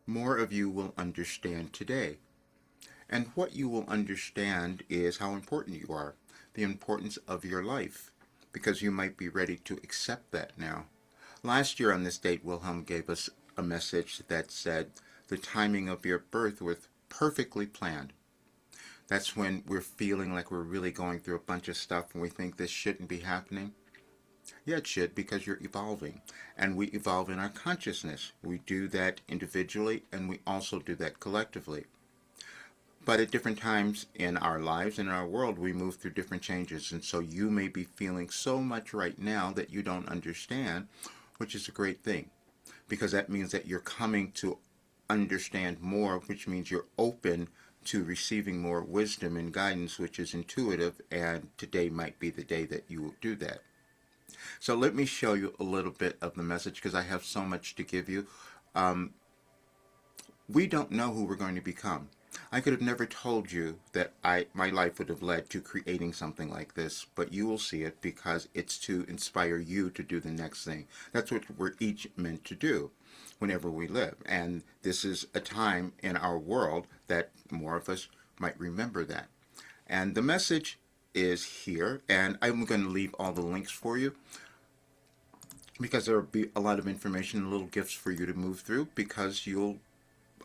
more of you will understand today. And what you will understand is how important you are, the importance of your life, because you might be ready to accept that now. Last year on this date, Wilhelm gave us a message that said the timing of your birth was perfectly planned. That's when we're feeling like we're really going through a bunch of stuff and we think this shouldn't be happening. Yeah, it should, because you're evolving. And we evolve in our consciousness. We do that individually and we also do that collectively. But at different times in our lives and in our world, we move through different changes. And so you may be feeling so much right now that you don't understand, which is a great thing, because that means that you're coming to understand more, which means you're open to receiving more wisdom and guidance, which is intuitive. And today might be the day that you will do that. So let me show you a little bit of the message, because I have so much to give you. We don't know who we're going to become. I could have never told you that my life would have led to creating something like this, but you will see it because it's to inspire you to do the next thing. That's what we're each meant to do whenever we live. And this is a time in our world that more of us might remember that. And the message is here, and I'm going to leave all the links for you, because there will be a lot of information and little gifts for you to move through, because you'll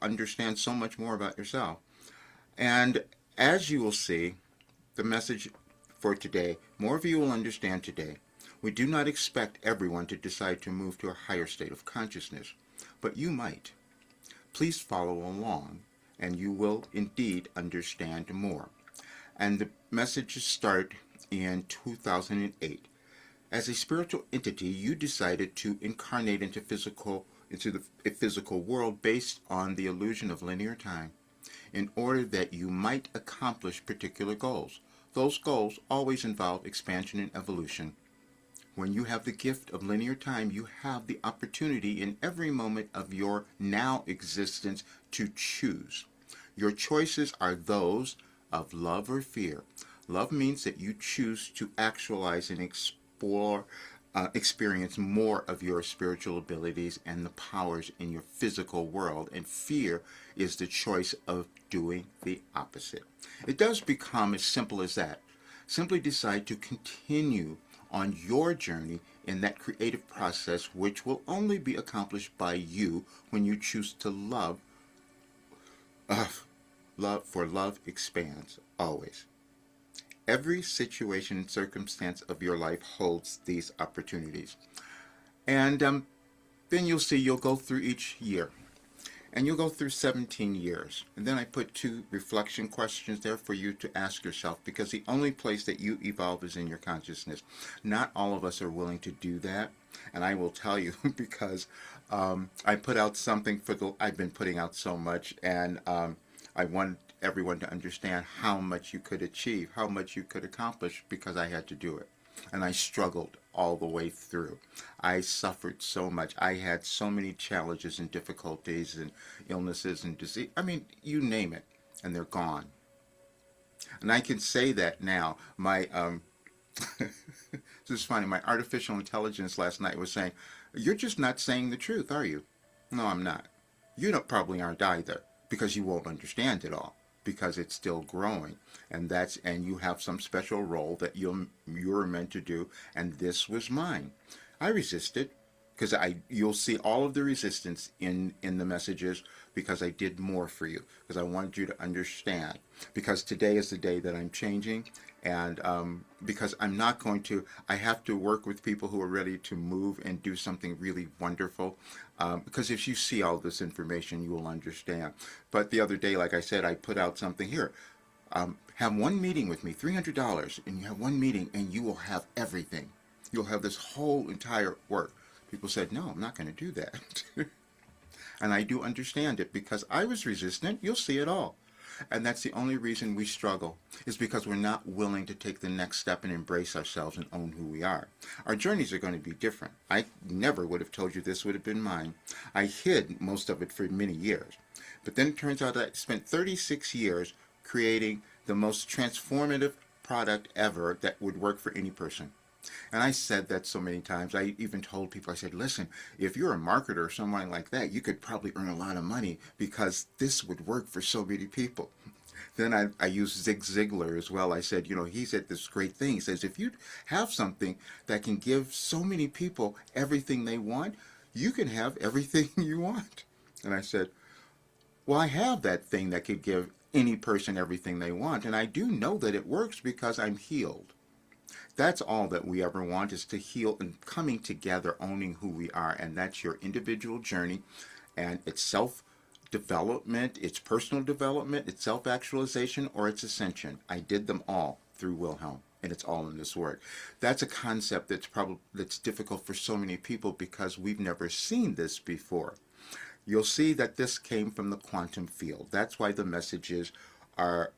understand so much more about yourself. And as you will see, the message for today, more of you will understand today. We do not expect everyone to decide to move to a higher state of consciousness, but you might. Please follow along, and you will indeed understand more. And the messages start in 2008. As a spiritual entity, you decided to incarnate into the physical world based on the illusion of linear time, in order that you might accomplish particular goals. Those goals always involve expansion and evolution. When you have the gift of linear time, you have the opportunity in every moment of your now existence to choose. Your choices are those of love or fear. Love means that you choose to actualize and explore, experience more of your spiritual abilities and the powers in your physical world. And fear is the choice of doing the opposite. It does become as simple as that. Simply decide to continue on your journey in that creative process, which will only be accomplished by you when you choose to love. Love expands always. Every situation and circumstance of your life holds these opportunities. And then you'll see you'll go through each year. And you'll go through 17 years. And then I put 2 reflection questions there for you to ask yourself, because the only place that you evolve is in your consciousness. Not all of us are willing to do that. And I will tell you, because I put out something I've been putting out so much, and I want everyone to understand how much you could achieve, how much you could accomplish, because I had to do it. And I struggled all the way through. I suffered so much. I had so many challenges and difficulties and illnesses and disease. I mean, you name it, and they're gone. And I can say that now. This is funny. My artificial intelligence last night was saying, "You're just not saying the truth, are you?" No, I'm not. You probably aren't either, because you won't understand it all, because it's still growing, and you have some special role that you're meant to do, and this was mine. I resisted, because you'll see all of the resistance in the messages, because I did more for you, because I wanted you to understand, because today is the day that I'm changing, and because I have to work with people who are ready to move and do something really wonderful, because if you see all this information, you will understand. But the other day, like I said, I put out something here. Have one meeting with me, $300, and you have one meeting, and you will have everything. You'll have this whole entire work. People said, no, I'm not going to do that. And I do understand it, because I was resistant. You'll see it all. And that's the only reason we struggle, is because we're not willing to take the next step and embrace ourselves and own who we are. Our journeys are going to be different. I never would have told you this would have been mine. I hid most of it for many years. But then it turns out that I spent 36 years creating the most transformative product ever that would work for any person. And I said that so many times. I even told people, I said, listen, if you're a marketer or someone like that, you could probably earn a lot of money because this would work for so many people. Then I used Zig Ziglar as well. I said, he said this great thing. He says, if you have something that can give so many people everything they want, you can have everything you want. And I said, well, I have that thing that could give any person everything they want. And I do know that it works because I'm healed. That's all that we ever want, is to heal and coming together, owning who we are. And that's your individual journey. And it's self development, it's personal development, it's self actualization, or it's ascension. I did them all through Wilhelm. And it's all in this word. That's a concept that's difficult for so many people because we've never seen this before. You'll see that this came from the quantum field. That's why the messages are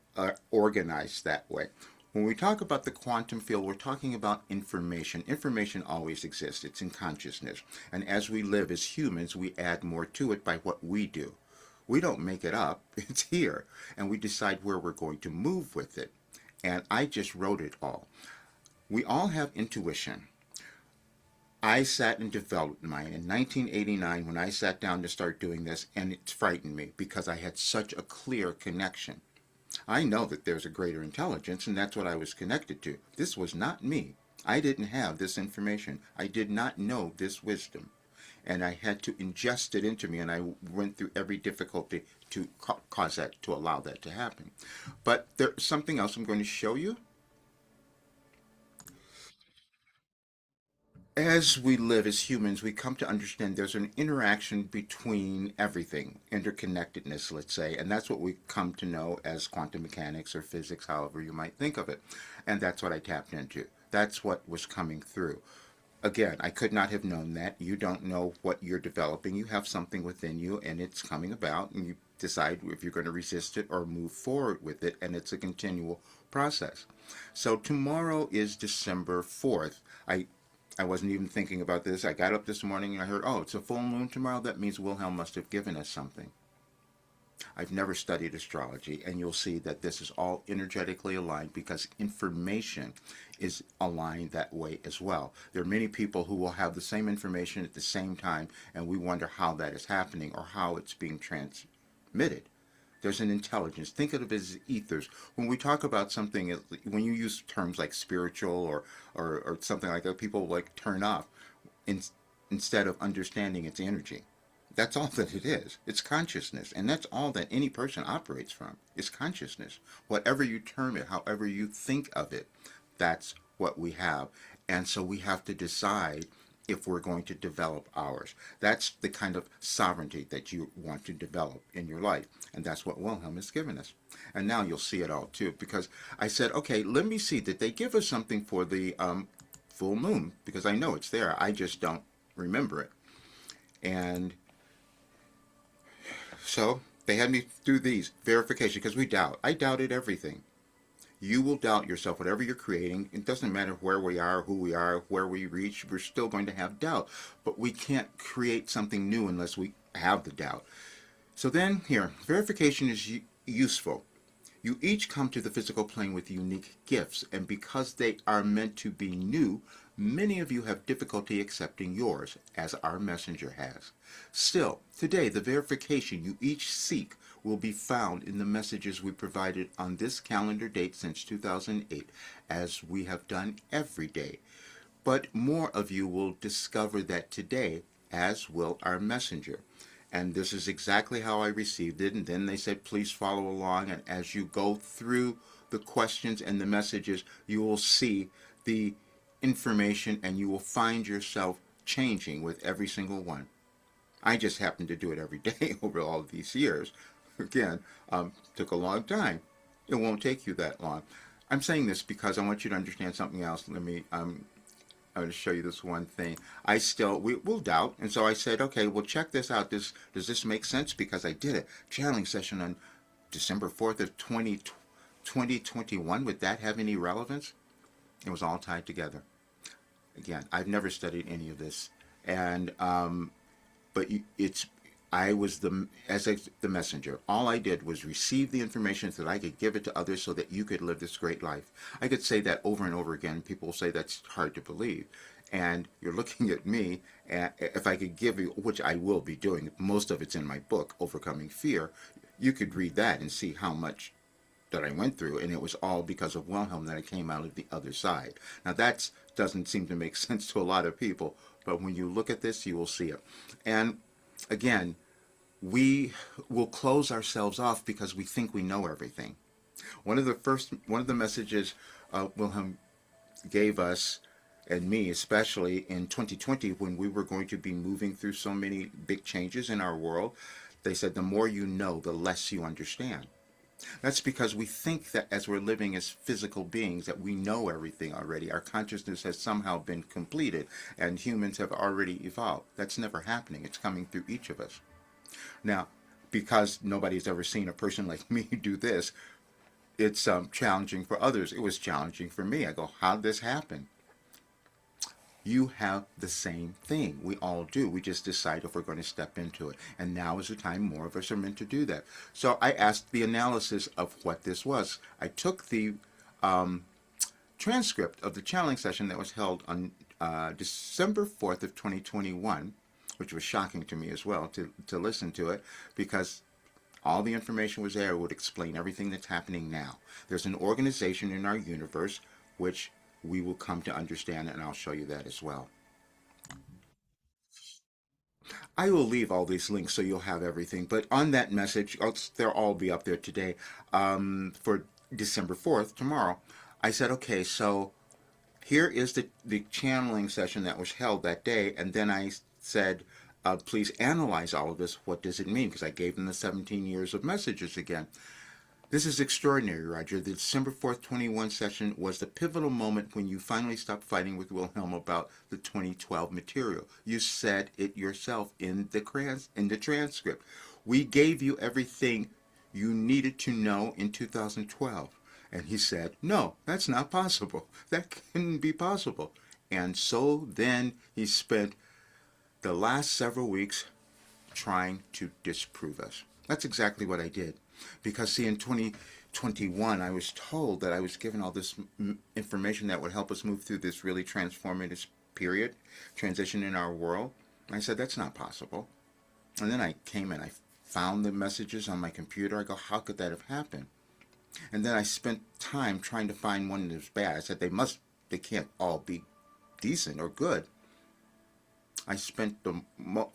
organized that way. When we talk about the quantum field, we're talking about information. Information always exists. It's in consciousness. And as we live as humans, we add more to it by what we do. We don't make it up. It's here. And we decide where we're going to move with it. And I just wrote it all. We all have intuition. I sat and developed mine in 1989 when I sat down to start doing this, and it frightened me because I had such a clear connection. I know that there's a greater intelligence, and that's what I was connected to. This was not me. I didn't have this information. I did not know this wisdom. And I had to ingest it into me, and I went through every difficulty to cause that, to allow that to happen. But there's something else I'm going to show you. As we live as humans, we come to understand there's an interaction between everything, interconnectedness, let's say, and that's what we come to know as quantum mechanics or physics, however you might think of it. And that's what I tapped into. That's what was coming through. Again, I could not have known that. You don't know what you're developing. You have something within you, and it's coming about, and you decide if you're going to resist it or move forward with it, and it's a continual process. So tomorrow is December 4th. I wasn't even thinking about this. I got up this morning and I heard, oh, it's a full moon tomorrow. That means Wilhelm must have given us something. I've never studied astrology, and you'll see that this is all energetically aligned because information is aligned that way as well. There are many people who will have the same information at the same time, and we wonder how that is happening or how it's being transmitted. There's an intelligence. Think of it as ethers. When we talk about something, when you use terms like spiritual or something like that, people like turn off instead of understanding its energy. That's all that it is. It's consciousness. And that's all that any person operates from, is consciousness. Whatever you term it, however you think of it, that's what we have. And so we have to decide if we're going to develop ours. That's the kind of sovereignty that you want to develop in your life. And that's what Wilhelm has given us. And now you'll see it all too, because I said, okay, let me see, did they give us something for the full moon? Because I know it's there. I just don't remember it. And so they had me do these verification because we doubt. I doubted everything. You will doubt yourself, whatever you're creating. It doesn't matter where we are, who we are, where we reach. We're still going to have doubt. But we can't create something new unless we have the doubt. So then here, verification is useful. You each come to the physical plane with unique gifts, and because they are meant to be new, many of you have difficulty accepting yours, as our messenger has. Still, today the verification you each seek will be found in the messages we provided on this calendar date since 2008, as we have done every day. But more of you will discover that today, as will our messenger. And this is exactly how I received it. And then they said, please follow along. And as you go through the questions and the messages, you will see the information and you will find yourself changing with every single one. I just happen to do it every day over all of these years. Again, took a long time. It won't take you that long. I'm saying this because I want you to understand something else. I'm going to show you this one thing. We'll doubt. And so I said, okay, well, check this out. Does this make sense? Because I did a channeling session on December 4th of 2021. Would that have any relevance? It was all tied together. Again, I've never studied any of this. And, but it's I was the messenger. All I did was receive the information so that I could give it to others so that you could live this great life. I could say that over and over again. People say that's hard to believe. And you're looking at me, and if I could give you, which I will be doing, most of it's in my book, Overcoming Fear, you could read that and see how much that I went through, and it was all because of Wilhelm that I came out of the other side. Now that doesn't seem to make sense to a lot of people, but when you look at this, you will see it. And again, we will close ourselves off because we think we know everything. One of the messages Wilhelm gave us, and me especially, in 2020 when we were going to be moving through so many big changes in our world, they said the more you know, the less you understand. That's because we think that as we're living as physical beings that we know everything already. Our consciousness has somehow been completed and humans have already evolved. That's never happening. It's coming through each of us. Now, because nobody's ever seen a person like me do this, it's challenging for others. It was challenging for me. I go, how did this happen? You have the same thing. We all do. We just decide if we're going to step into it. And now is the time more of us are meant to do that. So I asked the analysis of what this was. I took the transcript of the channeling session that was held on December 4th of 2021, which was shocking to me as well to listen to it, because all the information was there. It would explain everything that's happening now. There's an organization in our universe which we will come to understand, and I'll show you that as well. I will leave all these links so you'll have everything, but on that message, they'll all be up there today, for December 4th, tomorrow. I said, okay, so here is the channeling session that was held that day, and then I said, please analyze all of this. What does it mean? Because I gave them the 17 years of messages again. This is extraordinary, Roger. The December 4th, 21 session was the pivotal moment when you finally stopped fighting with Wilhelm about the 2012 material. You said it yourself in the transcript. We gave you everything you needed to know in 2012. And he said, no, that's not possible. That couldn't be possible. And so then he spent the last several weeks trying to disprove us. That's exactly what I did. Because, see, in 2021, I was told that I was given all this information that would help us move through this really transformative period, transition in our world. And I said, that's not possible. And then I came and I found the messages on my computer. I go, how could that have happened? And then I spent time trying to find one that was bad. I said, they can't all be decent or good. I spent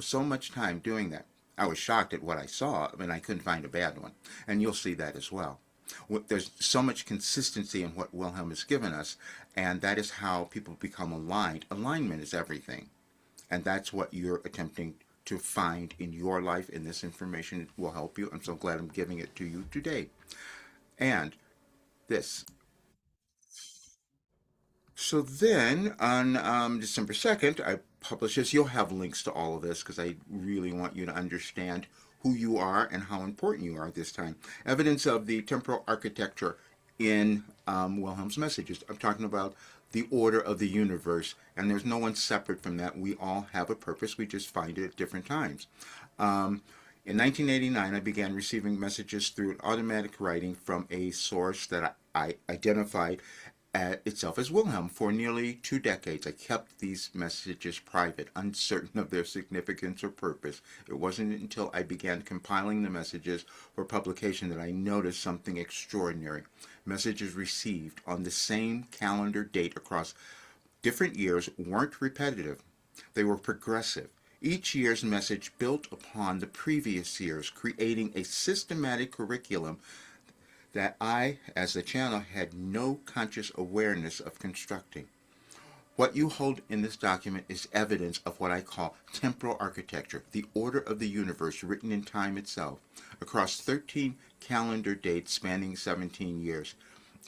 so much time doing that. I was shocked at what I saw, and I couldn't find a bad one. And you'll see that as well. There's so much consistency in what Wilhelm has given us, and that is how people become aligned. Alignment is everything. And that's what you're attempting to find in your life, and this information will help you. I'm so glad I'm giving it to you today. And this. So then, on December 2nd, I publish this. You'll have links to all of this because I really want you to understand who you are and how important you are this time. Evidence of the temporal architecture in Wilhelm's messages. I'm talking about the order of the universe, and there's no one separate from that. We all have a purpose. We just find it at different times. In 1989, I began receiving messages through an automatic writing from a source that I identified itself as Wilhelm. For nearly 2 decades, I kept these messages private, uncertain of their significance or purpose. It wasn't until I began compiling the messages for publication that I noticed something extraordinary. Messages received on the same calendar date across different years weren't repetitive. They were progressive. Each year's message built upon the previous year's, creating a systematic curriculum that I, as the channel, had no conscious awareness of constructing. What you hold in this document is evidence of what I call temporal architecture, the order of the universe written in time itself, across 13 calendar dates spanning 17 years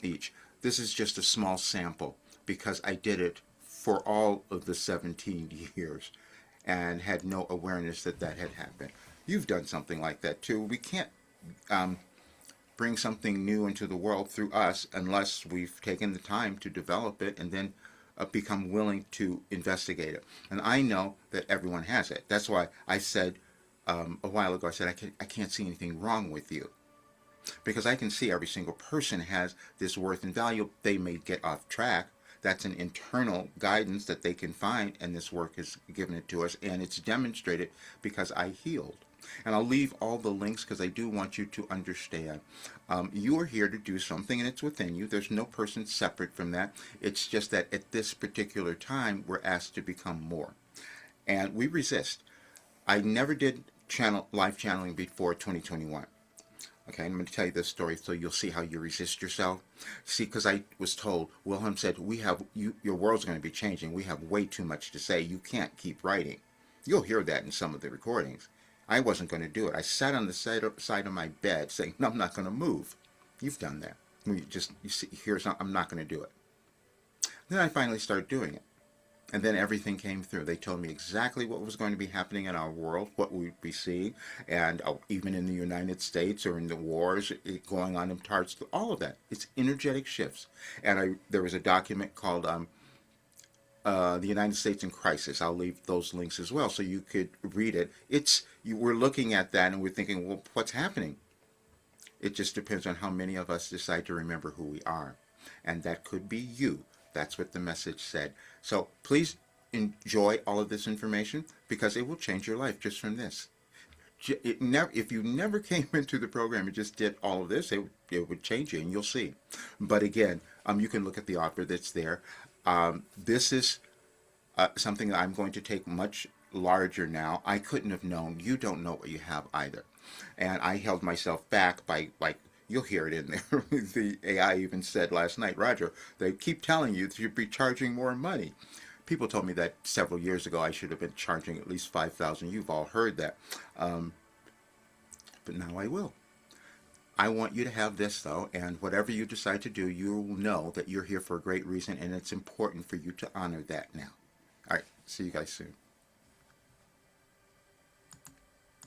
each. This is just a small sample because I did it for all of the 17 years and had no awareness that that had happened. You've done something like that too. We can't bring something new into the world through us unless we've taken the time to develop it and then become willing to investigate it. And I know that everyone has it. That's why I said a while ago, I said, I can't see anything wrong with you. Because I can see every single person has this worth and value. They may get off track. That's an internal guidance that they can find, and this work has given it to us, and it's demonstrated because I healed. And I'll leave all the links because I do want you to understand. You are here to do something, and it's within you. There's no person separate from that. It's just that at this particular time, we're asked to become more. And we resist. I never did live channeling before 2021. Okay, I'm going to tell you this story so you'll see how you resist yourself. See, because I was told, Wilhelm said, your world's going to be changing. We have way too much to say. You can't keep writing. You'll hear that in some of the recordings. I wasn't going to do it. I sat on the side of my bed saying, no, I'm not going to move. You've done that. You see, I'm not going to do it. Then I finally started doing it. And then everything came through. They told me exactly what was going to be happening in our world, what we'd be seeing, and even in the United States or in the wars going on in parts, all of that. It's energetic shifts. And there was a document called The United States in Crisis. I'll leave those links as well so you could read it. We're looking at that and we're thinking, well, what's happening? It just depends on how many of us decide to remember who we are. And that could be you. That's what the message said. So please enjoy all of this information because it will change your life just from this. If you never came into the program and just did all of this, it would change you, and you'll see. But again, you can look at the offer that's there. This is something that I'm going to take much larger now. I couldn't have known. You don't know what you have either. And I held myself back by you'll hear it in there. The AI even said last night, Roger, they keep telling you that you'd be charging more money. People told me that several years ago I should have been charging at least $5,000. You've all heard that. But now I will. I want you to have this, though, and whatever you decide to do, you'll know that you're here for a great reason, and it's important for you to honor that now. All right, see you guys soon.